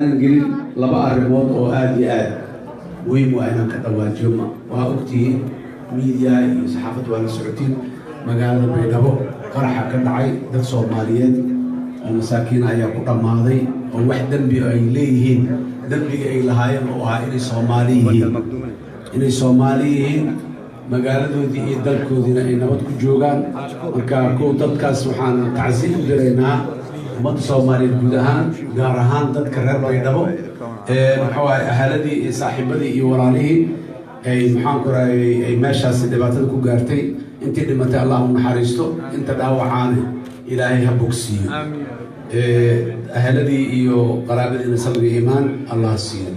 gelin laba arrimood oo aad iyo aad muhiim u ah inaan ka dhawaajiyo waa ogtihiin media iyo saxaafaddu waa la socotiin magaalada Baydhabo qaraxa ka dhacay dad Soomaaliyeed oo masaakiin ayaa ku dhammaaday oo wax dambi ay leeyihiin dambiga ay lahaayeen oo ah inay Soomaali yihiin magaaladoodii iyo dalkoodiina ay nabad ku joogaan marka dadkaas waxaan tacsiin u diraynaa ummadda Soomaaliyeed guud ahaan gaar ahaan dadka reer Baydhabo ahaladii iyo saaxiibadii iyo walaalihii ay ay meeshaas dhibaatada ku gaartay intii dhimatay Allah u naxariisto inta dhaawacaana Ilaahay ha bogsiyo ahaladii iyo qaraabadiina sabir iyo iimaan Allah siiyo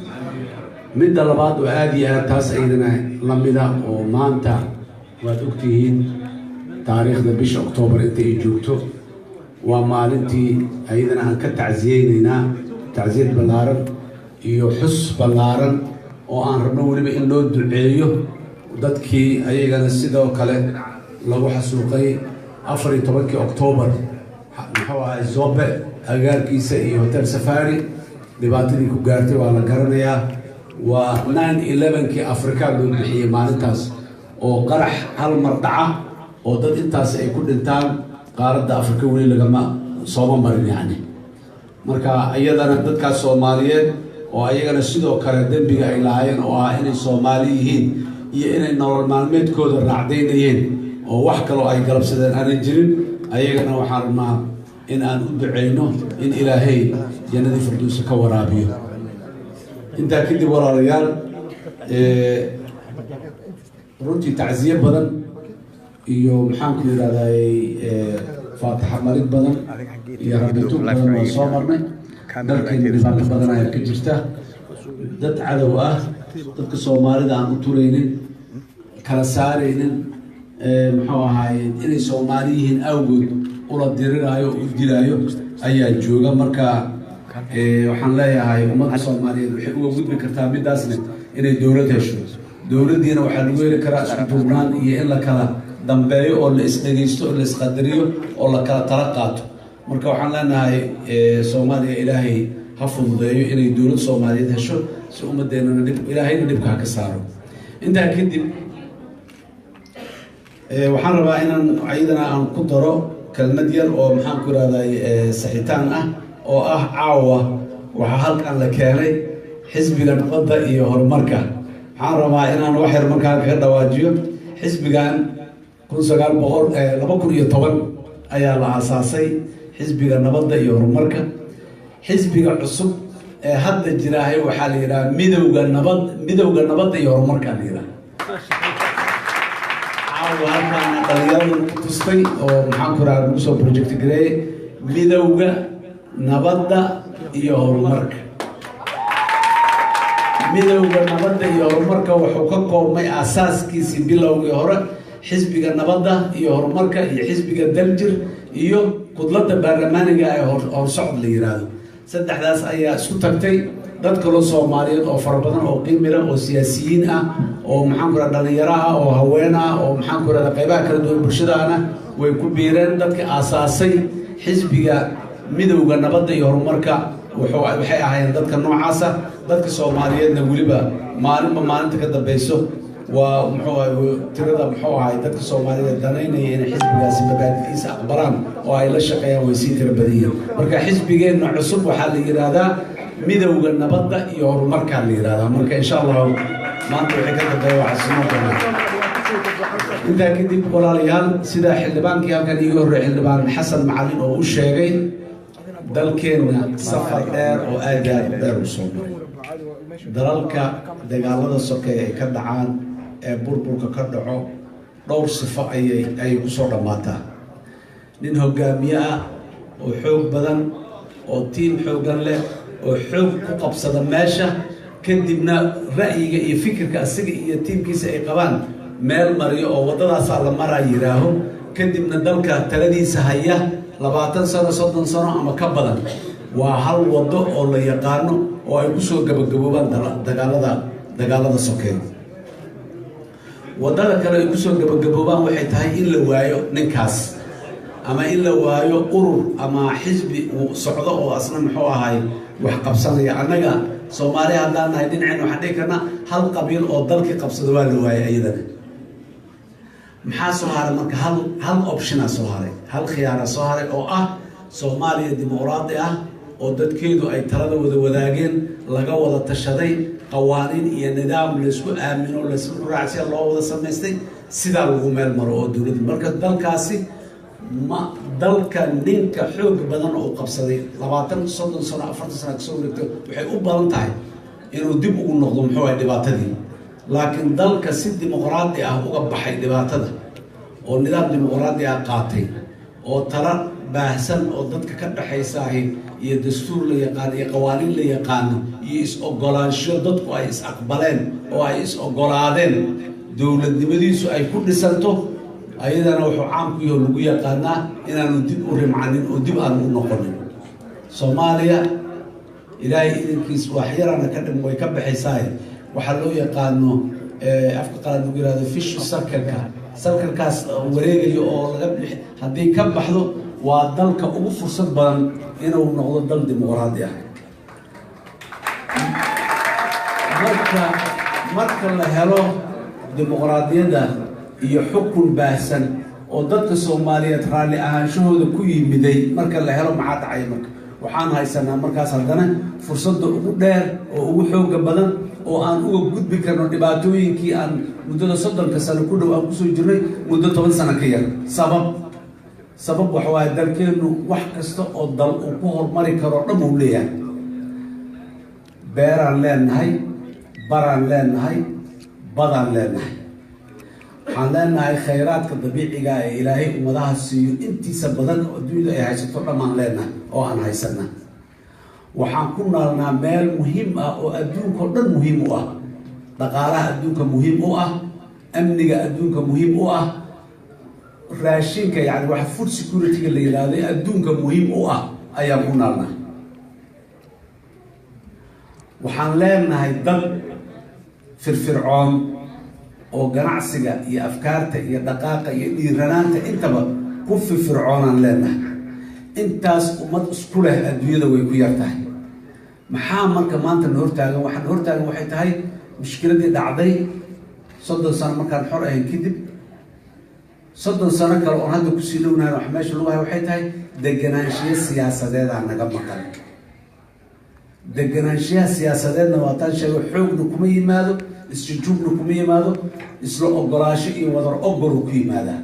midda labaad oo aad iyo aad taas aydana lamida oo maanta waad ogtihiin taariikhda bisha Oktoobar inta ay joogto waa maalintii ayadana aan ka tacsiyeynaynaa tacsiyad ballaaran iyo xus ballaaran oo aan rabno weliba in loo duceeyo dadkii ayagana sidoo kale lagu xasuuqay 14 Oktoobar Zobe agaarkiisa iyo Hotel Safari dhibaatadii ku gaartay waa la garanayaa waa 9/11 Afrika loo bixiyay maalintaas oo qarax hal mar dhaca oo dad intaas ay ku dhintaan qaaradda Afrika weli lagama soo marin yani marka ayadana dadka Soomaaliyeed oo ayagana sidoo kale dambiga ay lahaayeen oo ah inay Soomaali yihiin iyo inay nolol maalmeedkooda raacdeynayeen oo wax kale ay galabsadeen aan jirin ayagana waxaan rabnaa in aan u duceyno in Ilaahay jannadii firdawsi ka waraabiyo inta kadib walaalayaal runtii tacsiye badan iyo maxaan ku yiraahdaa faataxa marid badan iyo rabbitu badan oo soo marnay dalkeen dhibaato badan ayaa ka jirta dad cadow ah dadka Soomaalida aan u tureynin kala saareynin inay Soomaali yihiin awgood ula diriraayo u dilaayo ayaa jooga marka waxaan leeyahay ummadda Soomaaliyeed waxay uga gudbi kartaa midaasna inay dawlad hesho dawladdiina waxaa lagu heli karaa isku duubnaan iyo in la kala dambeeyo oo la isdhageysto oo la isqadariyo oo la kala tala qaato marka waxaan leenahay Soomaaliya Ilaahay ha fududeeyo inay dawlad Soomaaliyeed hesho si ummadeena Ilaahayna dhibka ka saaro inta kadib waxaan rabaa inaan ayadana aan ku daro kelmad yar oo maxaan ku raadayay saxiitaan ah oo ah caawa waxa halkan la keenay xisbiga nabadda iyo horumarka waxaan rabaa inaan wax yar markaa ka dhawaajiyo xisbigan 2010 ayaa la aasaasay xisbiga nabadda iyo horumarka xisbiga cusub ee hadda jiraahay waxaa la yiraahdaa midowga nabadda iyo horumarka la yiraahdaa halkaan dhalinyaradu ku tustay oo maxaan ku raadin soo project gareey midowga nabadda iyo horumarka midowga nabadda iyo horumarka wuxuu ka koobmay asaaskiisii bilowgii hore xisbiga nabadda iyo horumarka iyo xisbiga daljir iyo kudladda baarlamaaniga ee horsocod la yiraahdo saddexdaas ayaa isku tagtay dad kale Soomaaliyeed oo fara badan oo qiimo leh oo siyaasiyiin ah oo maxaan ku raadin dhalinyaro ah oo haween ah oo maxaan ku raadin qaybaha kala duwan bulshadaana way ku biireen dadka aasaasay xisbiga midowga nabadda iyo horumarka waxay ahaayeen dadka noocaas ah dadka Soomaaliyeedna waliba maalinta ka dambayso waa tirada dadka Soomaaliyeed danaynaya in xisbigaasi mabaadi'diisa aqbalaan oo ay la shaqeeyaan way sii tiro badan yihiin marka xisbigeena cusub waxaa la yiraahdaa midowga nabadda iyo horumarka la yiraahdaa marka insha Allah maanta wixii ka dambeeya waxa soo doonaa inta kadib walaalayaal sida xildhibaankii halkan iga horreeyay xildhibaan Xasan Macalin oo u sheegay dalkeena safar dheer oo aad dheer u soo maray dalalka dagaalada sokeeye ay ka dhacaan ee burburka ka dhaco dhowr sifo ay ku soo dhamaataa nin hogaamiye ah oo xoog badan oo tiim xoogan leh oo xoog ku qabsada meesha kadibna ra'yiga iyo fikirka asiga iyo tiimkiisa ay qabaan meel mariyo oo wadadaas la maraa yiraaho kadibna dalka taladiisa haya 20 sano 30 sano ama ka badan waa hal wado oo la yaqaano oo ay ku soo gabagaboobaan dagaalada sokeeye wadada kale ay ku soo gabagaboobaan waxay tahay in la waayo ninkaas ama in la waayo urur ama xisbi uu socdo oo asna muxuu ahay wax qabsanaya annaga Soomaali haddaan nahay dhinaceen waxaan dhihi karnaa hal qabiil oo dalkii qabsada waa la waayay ayadana maxaa soo haray marka hal option soo haray hal khiyaar soo haray oo ah Soomaaliya dimuqraadi ah oo dadkeedu ay talada wada wadaageen laga wada tashaday qawaaniin iyo nidaam la isku aamino la isku raacsiyo loo wada sameystay sida lagu meel maro oo dawladda marka dalkaasi ma dalka ninka xoog badan oo qabsaday 20 30 sano 40 sano ka soo wareegtay waxay u badan tahay inuu dib ugu noqdo muxuu ahay dhibaatadii laakiin dalka si dimuqraadi ah uga baxay dhibaatada oo nidaam dimuqraadi ah qaatay oo tala baahsan oo dadka ka dhaxaysay iyo dastuur la yaqaan iyo qawaaniin la yaqaan iyo is ogolaansho dadku ay is aqbaleen oo ay is ogolaadeen dawladnimadiisu ay ku dhisanto ayadana wuxuu caan ku yahay lagu yaqaanaa inaanu dib u rimcanin oo dib aan u noqonin Soomaaliya ilaahay idinkiis wax yarana ka dhim way ka baxaysaa waxa loo yaqaano afka qalaad lagu yiraahdo fish circle-kaas wareegayo oo laga hadii ka baxdo waa dalka ugu fursad badan inuu noqdo dal dimuqraadi ah marka la helo dimuqraadiyada iyo xukun baahsan oo dadka Soomaaliyeed raali ahaanshahooda ku yimiday marka la helo maxaa dhacay marka waxaan haysanaa markaas haddana fursada ugu dheer oo ugu xoog badan oo aan uga gudbi karno dhibaatooyinkii aan muddada 30 sano ku dhow aan ku soo jirnay muddo 10 sano ka yar sabab waxa waa dalkeenu wax kasta oo dal uu ku hormari karo dhan uu leeyahay beeraan leenahay baraan leenahay badaan leenahay waxaan leenahay khayraadka dabiiciga ee ilaahay ummadaha siiyo intiisa badan oo dunida ay haysato dhammaan leenahay oo aan haysana waxaan ku noolnaa meel muhiim ah oo adduunka dhan muhiim u ah dhaqaalaha adduunka muhiim u ah amniga adduunka muhiim u ah raashinka yani wax food security la yiraahdo adduunka muhiim u ah ayaa ku noolnaa waxaan leenahay dad firfircoon oo ganacsiga iyo afkaarta iyo dhaqaaqa iyo dhiiranaanta intaba ku firfircoonaan leenahay intaas ummad isku leh adduunyada way ku yartahay maxaa marka maanta hortaagan waxay tahay mushkiladii dhacday 30 sano markaan xor ahayn kadib 30 sano kale oo hadda ku sii dhownahay wax meesha lagu hayo waxay tahay deganaanshiyo siyaasadeed aan naga maqan deganaanshiyaha siyaasadeedna waa tan shay xoogna kuma yimaado isjuubna kuma yimaado isla ogolaasho iyo wadar ogol ku yimaada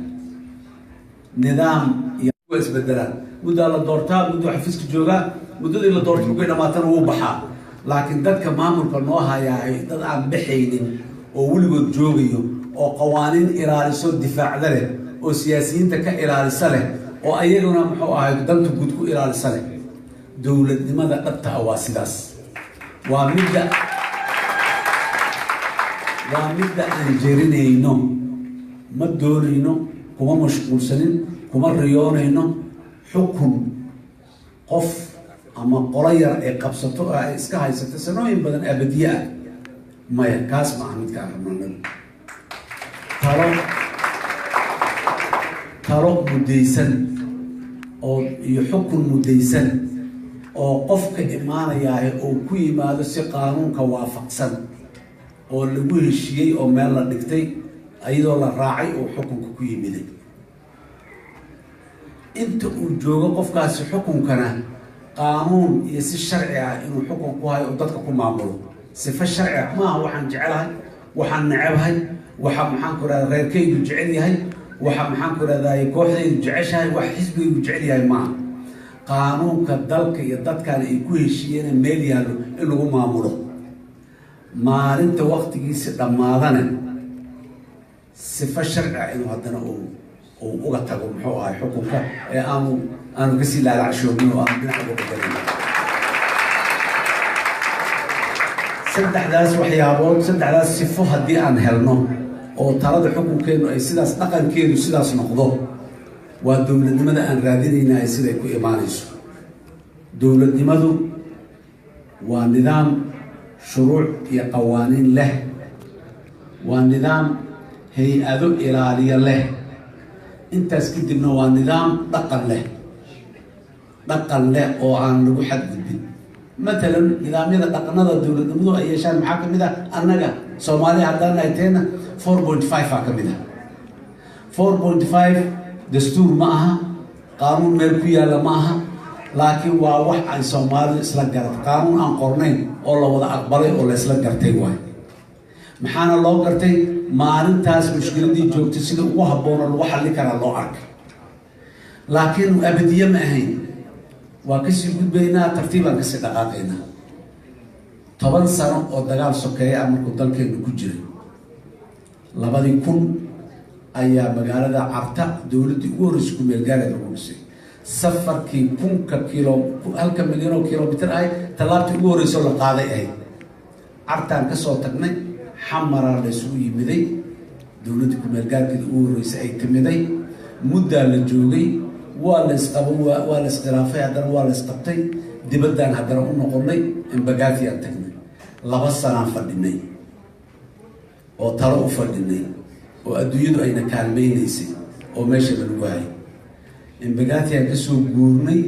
nidaam iyo isbedelaan muddo la doortaa muddo xafiiska jooga muddadii la doortay ugu dhamaatana wuu baxaa laakiin dadka maamulka noo hayaa dad aan baxaynin oo weligood joogayo oo qawaaniin ilaaliso difaacda leh oo siyaasiyiinta ka ilaalisa leh oo ayaguna muxuu ahay danta guud ku ilaalisa leh dawladnimada dhabta ah waa sidaas waa midda aan jeerinayno ma doonayno kuma mashquulsanin kuma riyoonayno xukun qof ama qolo yar ay qabsato oo ay iska haysato sanooyin badan abadiye ah maya kaas ma aha midka aan rabnaa talo mudaysan oo iyo xukun mudaysan oo qofka imaanaya oo ku yimaado si qaanuunka waafaqsan oo lagu heshiiyey oo meel la dhigtay ayadoo la raacay oo xukunka ku yimiday inta uu joogo qofkaasi xukunkana qaanuun iyo si sharci ah inuu xukun ku hayo dadka ku maamulo sifa sharci ah maaha waxaan jecelahay waxaan nacabahay waxa maxaan ku raadaa reerkaygu jecel yahay waxa maxaan ku raadaaye kooxdaydu jeceshahay wax xisbigaygu jecel yahay maaha qaanuunka dalka iyo dadkan ay ku heshiiyeen meel yaallo in lagu maamulo maalinta waqtigiisa dhammaadana sifa sharci ah inuu haddana uu uga tago muxuu ahay xukunka ee aanu kasii laalacshoonin oo aan dhinac uga bedelin saddexdaas sifo haddii aan helno oo talada xukunkeenu ay sidaas dhaqankeedu sidaas noqdo waa dowladnimada aan raadinayna ay siday ku imaanayso dowladnimadu waa nidaam shuruuc iyo qawaaniin leh waa nidaam hay-ado ilaaliya leh intaas kadibna waa nidaam dhaqan leh oo aan lagu xadgudbin مثلا nidaamyada dhaqanada dawladnimadu ay yeeshaan maxaa kamid ah annaga Soomaaliya haddana ay teena 4.5 kamid ah 4.5 dastuur ma aha qaanuun meel ku yaala ma aha laakiin waa wax ay Soomaalidu isla garatay qaanuun aan qornayn oo la wada aqbalay oo la isla gartay waay maxaana loo gartay maalintaas mushkiladii joogtay sida ugu habboon lagu xalli karaa loo arkay laakiin abadiye ma ahayn waa ka sii gudbaynaa tartiibaan kasii dhaqaaqaynaa 10 sano oo dagaal sokeeya markuu dalkeenu ku jiray 2000 ayaa magaalada Carta dawladda ugu horreysay ku meel gaaray lagu dhisay safarkii 1 milyan oo kiiloomitir ay talaabtii ugu horreysay la qaaday ay Cartaan ka soo tagnay xamara la isugu yimiday dawladda ku meel gaarkeeda ugu horreysay ay timiday muddo la joogay waa la iskhilaafay haddana waa la isqabtay dibadaan haddana u noqonnay Embakasi aan tagnay 2 sano fadhinay oo talo u fadhinay oo adduunyadu ayna kaalmaynaysay oo meesha lagu waayay Embakasi aan ka soo guurnay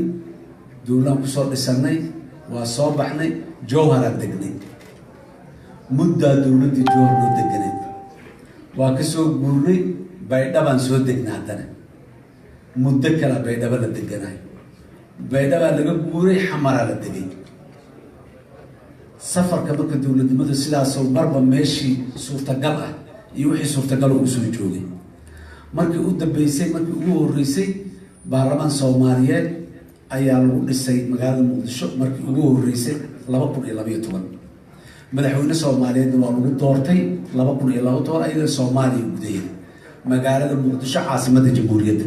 dawladaan ku soo dhisanay waa soo baxnay Jowhar aan degnay muddo dawladda Jowhar loo deganay waa ka soo guurnay Baydhabo aan soo degnay haddana muddo kala Baydhabo la deganay Baydhabo laga guuray xamara la degay safarka marka dawladnimada sidaas oo marba meeshii suurtagal ah iyo wixii suurtagal oo soo joogay markii u dambeysay markii ugu horreysay baarlamaan Soomaaliyeed ayaa lagu dhisay magaalada Muqdisho markii ugu horreysay 2012 madaxweyne Soomaaliyeed waa lagu doortay 2012 ayada Soomaaliya gudaheeda magaalada Muqdisho caasimadda jamhuuriyadda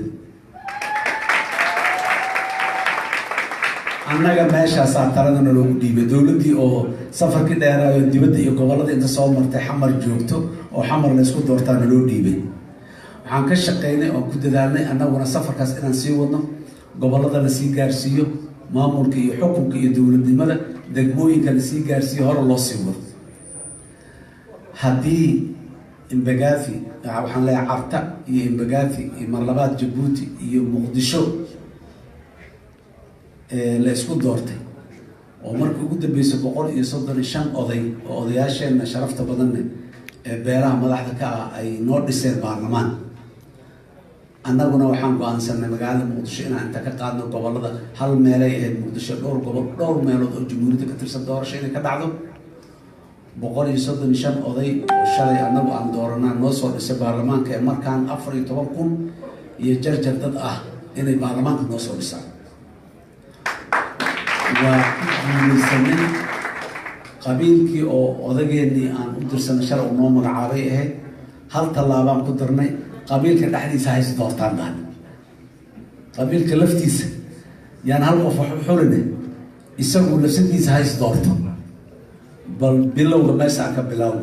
annaga meeshaas taradana loogu dhiibay dawladdii oo safarkii dheeraayo dibadda iyo gobolada inta soo martay xamar joogto oo xamar la isku doortaana loo dhiibay waxaan ka shaqeynay oo ku dadaalnay annaguna safarkaas inaan sii wadno gobolada la sii gaarsiiyo maamulka iyo xukunka iyo dawladnimada degmooyinka la sii gaarsiiyo hore loo sii wado haddii Embakasi waxaan leeyahay Carta iyo Embakasi iyo marlabaad Jabuuti iyo Muqdisho la isku doortay oo markii ugu dambeysay 135 oday oo odayaasheena sharafta badan ee beeraha madaxda ka ah ay noo dhiseen baarlamaan annaguna waxaan go'aansanay magaalada Muqdisho inaan inta ka qaadno gobolada hal meel ay ahayd Muqdisho dhowr meelood oo jamhuuriyadda ka tirsan doorasho inay ka dhacdo 135 oday oo shalay annagu aan dooranaa noo soo dhisay baarlamaanka ee markaan 14,000 iyo jarjar dad ah inay baarlamaanka noo soo dhisaan waa guulaysanay qabiilkii oo odageennii aan u dirsanay shalay noo magacaabay ahayd hal tallaabaan ku darnay qabiilka dhexdiisa hays doortaan baan qabiilka laftiisa yaan hal qof wax u xuline isagu laftiisa hays doorto bal bilowga meesha ka bilow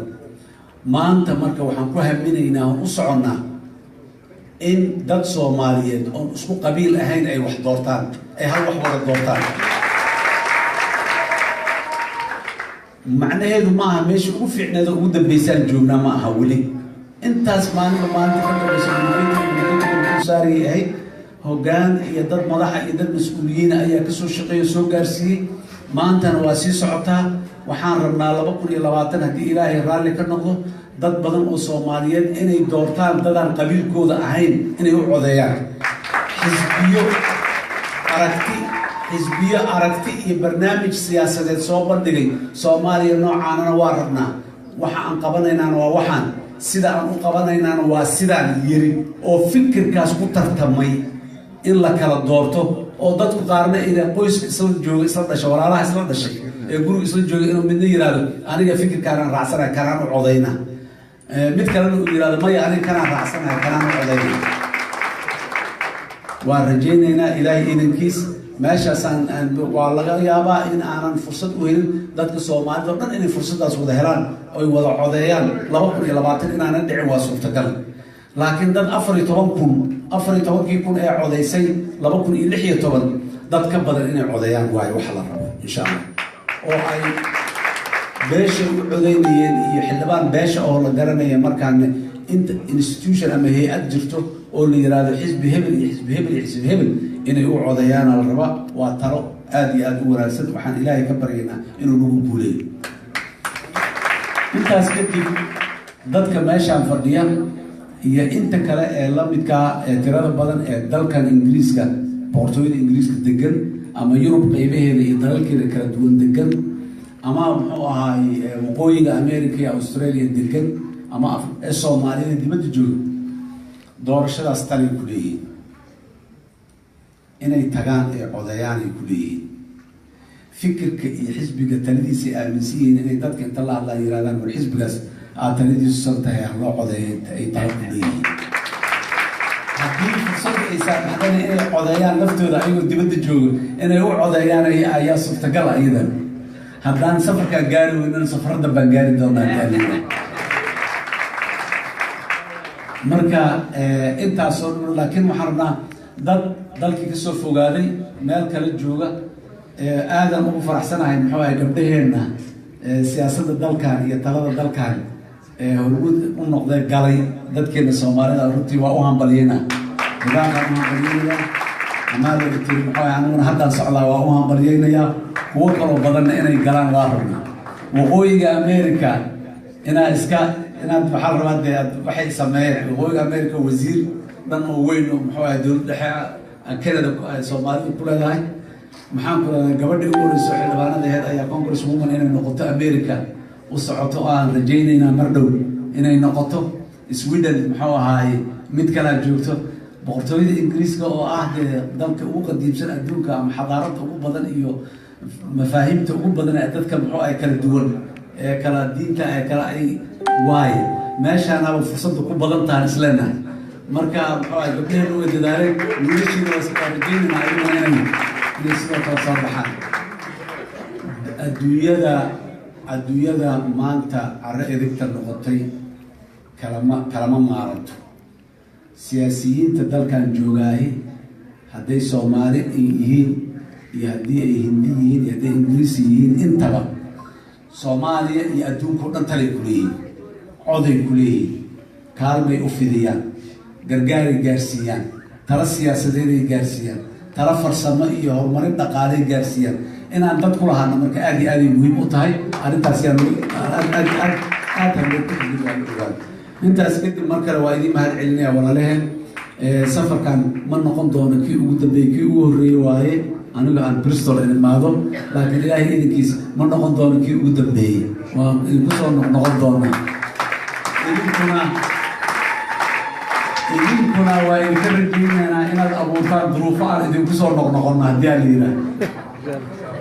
maanta marka waxaan ku haminaynaa oo u soconnaa in dad Soomaaliyeed oo isku qabiil ahayn ay wax doortaan ay hal wax wada doortaan macnaheedu ma aha meesha ugu fiicneed ugu dambeysaan joognaa ma aha wali intaas maanta ka dambeysay saariyay hoggaan iyo dad madaxa iyo dad mas'uuliyiin ayaa ka soo shaqeeyo soo gaarsiiyay maantana waa sii socotaa waxaan rabnaa 2020 haddii Ilaahay raalli ka noqdo dad badan oo Soomaaliyeed inay doortaan dadaan qabiilkooda ahayn inay u codeeyaan xisbiyo aragti iyo barnaamij siyaasadeed soo bandhigay Soomaaliya noocaana waa rabnaa waxa aan qabanaynaana waa waxaan sida aan u qabanaynaana waa sidaan yiri oo fikirkaas ku tartamay in la kala doorto oo dadku qaarna inay qoyska isla jooga isla dhashay walaalaha isla dhashay ee guriga isla jooga inuu midna yiraahdo aniga fikirkaan raacsanahay kanaan u codeyna mid kalena uu yiraahdo maya aniga kanaan raacsanahay kanaan u codeyna waan rajaynaynaa Ilaahay idinkiis meeshaas waa laga yaabaa in aanan fursad u helin dadka Soomaalida oo dhan inay fursadaas wada helaan oo ay wada codeeyaan 2020 inaanan dhicin waa suurtagal laakiin dad 14,000 ee codeysay 2016 dad ka badan inay codeeyaan waayo wax la rabo insha Allah oo ay beesha u codeynayeen iyo xildhibaan beesha oo la garanaya markaan inta institution ama hay'ad jirto oo la yiraahdo xisbi hebel iyo xisbi hebel inay u codeeyaan la raba waa talo aad iyo aad u wanaagsan waxaan ilaahay ka baryaynaa inuu nagu guuleeyo intaas kadib dadka meeshaan fadhiya iyo inta kale ee la midkaa ee tirada badan ee dalkan ingiriiska boqortooyada ingiriiska degan ama yurub qaybaheeda iyo dalalkeeda kala duwan degan ama muxuu ahaay waqooyiga america iyo australia degan ama soomaalida dibadda jooga doorashadaas talay ku leeyihiin inay tagaan ee codeeyaan ay ku leeyihiin fikirka iyo xisbiga taladiisa aaminsan yihiin inay dadka inta la hadlaan yirahdaan war xisbigaas aad taladiisu san tahay loo codeeyo ay tahay ku leeyihiin haddii fursad ay saamaxdana inay codeeyaan laftooda ayagoo dibadda jooga inay u codeeyaan ayaa suurtagal ayadan haddaan safarkaa gaari weynana safarada baan gaari doonaa taaliga marka intaasoo dhan laakiin waxaan rabnaa dad dalkii kasoo fogaaday meel kala jooga aadan ugu faraxsanahay muxuu ahay gabdhaheenna siyaasadda dalkan iyo talada dalkan hormuud u noqday galay dadkeena soomaalida runtii waa u hambaliyeyna nidaamkaan u hambaliyeynayaa amaada tiri muxuu ahay aniguna haddaan socdaa waa u hambaliyeynayaa kuwo kaloo badanna inay galaan waa rabnaa waqooyiga america inaad waxaa la rabaa dee waxay sameeyeen waqooyiga america wasiir dhan oo weyn oo muxuu ahay dowlad dhexe Canada Soomaalidu ku leedahay maxaan ku leedahay gabadhii ugu horreysay xildhibaanadeed ayaa Congress woman inay noqoto America u socoto oo aan rajaynaynaa mar dhow inay noqoto Sweden muxuu ahaay mid kale joogto boqortooyada Ingiriiska oo ah dalka ugu qadiimsan adduunka ama xadaaradda ugu badan iyo mafaahiimta ugu badan ee dadka muxuu ay kala duwan ee kala diinta ee kala ay waay meeshaana fursadu ku badan tahay isleenahay marka muxuu ay gabdhaheena u dadaaleen wiilashiina waa soo rajaynayna ayaguna inay sidoo kale soo baxaan adduunyada maanta carro edegta noqotay kalama maaranto siyaasiyiinta dalkan joogaahi hadday Soomaali yihiin iyo haddii ay Hindi yihiin iyo hadday Ingiriisi yihiin intaba Soomaaliya iyo adduunka oo dhan talay ku leeyihiin coday ku leeyihiin kaalmay u fidiyaan gargaaray gaarsiiyaan tala siyaasadeeday gaarsiiyaan tala farsamo iyo horumarin dhaqaalay gaarsiiyaan inaan dad ku lahaana marka aad iyo aad ay muhiim u tahay arrintaas aad intaas kadib mar kale waa idin mahad celinaya walaalaheen safarkan ma noqon doono kii ugu dambeeyey kii ugu horreeyey waaye aniga aan Bristol imaado laakiin ilaahay idinkiis ma noqon doono kii ugu dambeeyey waa idinku soo noqon doona idinkuna waa idinka rajaynaynaa inaad abuurtaan duruufo aan idinku soo noqnoqono haddii aan la yidhaah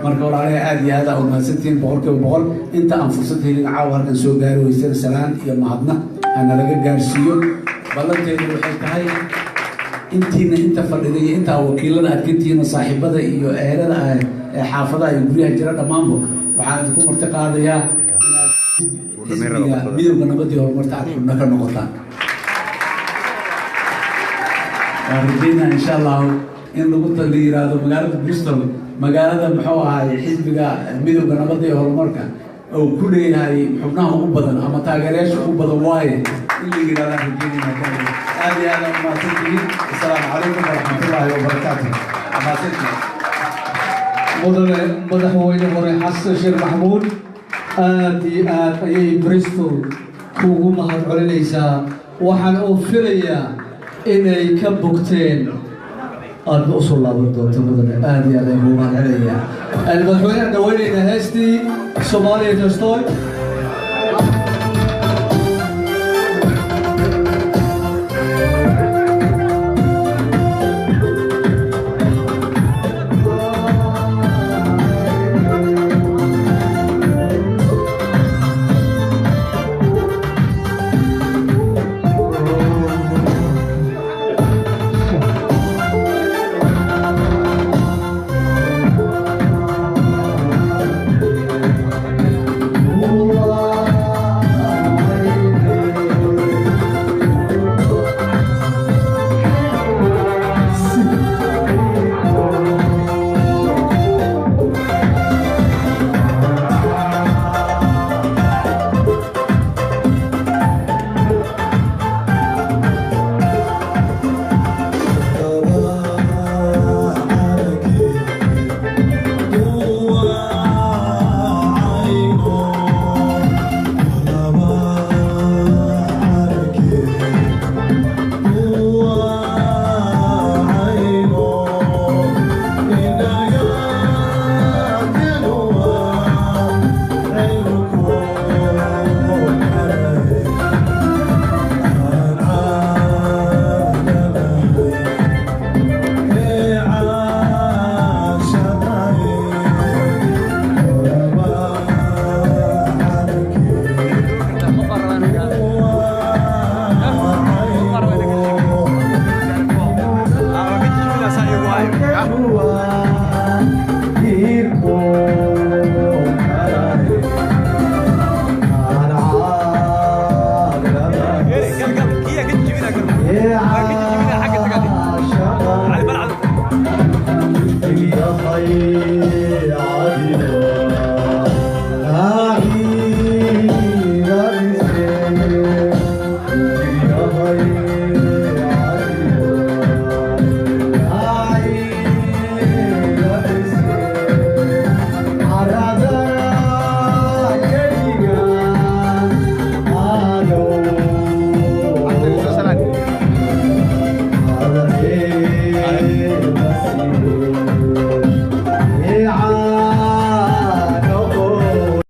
marka walaalahay aad iyo aad aa umahadsantihiin boqolkiiba boqol inta aan fursad helin caawa halkan soo gaari weyseen salaan iyo mahadna hana laga gaarsiiyo ballanteedu waxay tahay inta fadhida iyo intaa wakiilada adkintiina saaxiibada iyo ehelada ee xaafadaha iyo guryaha jira dhammaanba waxaan idinku marti qaadayaa inaad midowga nabadii horumarta aad xubno ka noqotaan waan rajaynaa insha allahu in lagu yiraahdo magaalada Bristol magaalada muxuu ahaay xisbiga midowga nabadda iyo horumarka oo ku leeyahay xubnaha ugu badan ama taageerayaasha ugu badan waaye in la yiraahdo rajaynaa aad iyo aad u mahadsantihiin assalaamu calaykum waraxmatullaahi wabarakaatuh madaxweyne hore xasan sheekh maxamuud aad iyo aad ayay Bristol kuugu mahad celinaysaa waxaan oo filayaa inay ka bogteen aad u soo laaban doonto mudane aad iyo aad ayuu mahad celinayaa madaxweynaha dhaweynayna heestii Soomaaliya Dastoy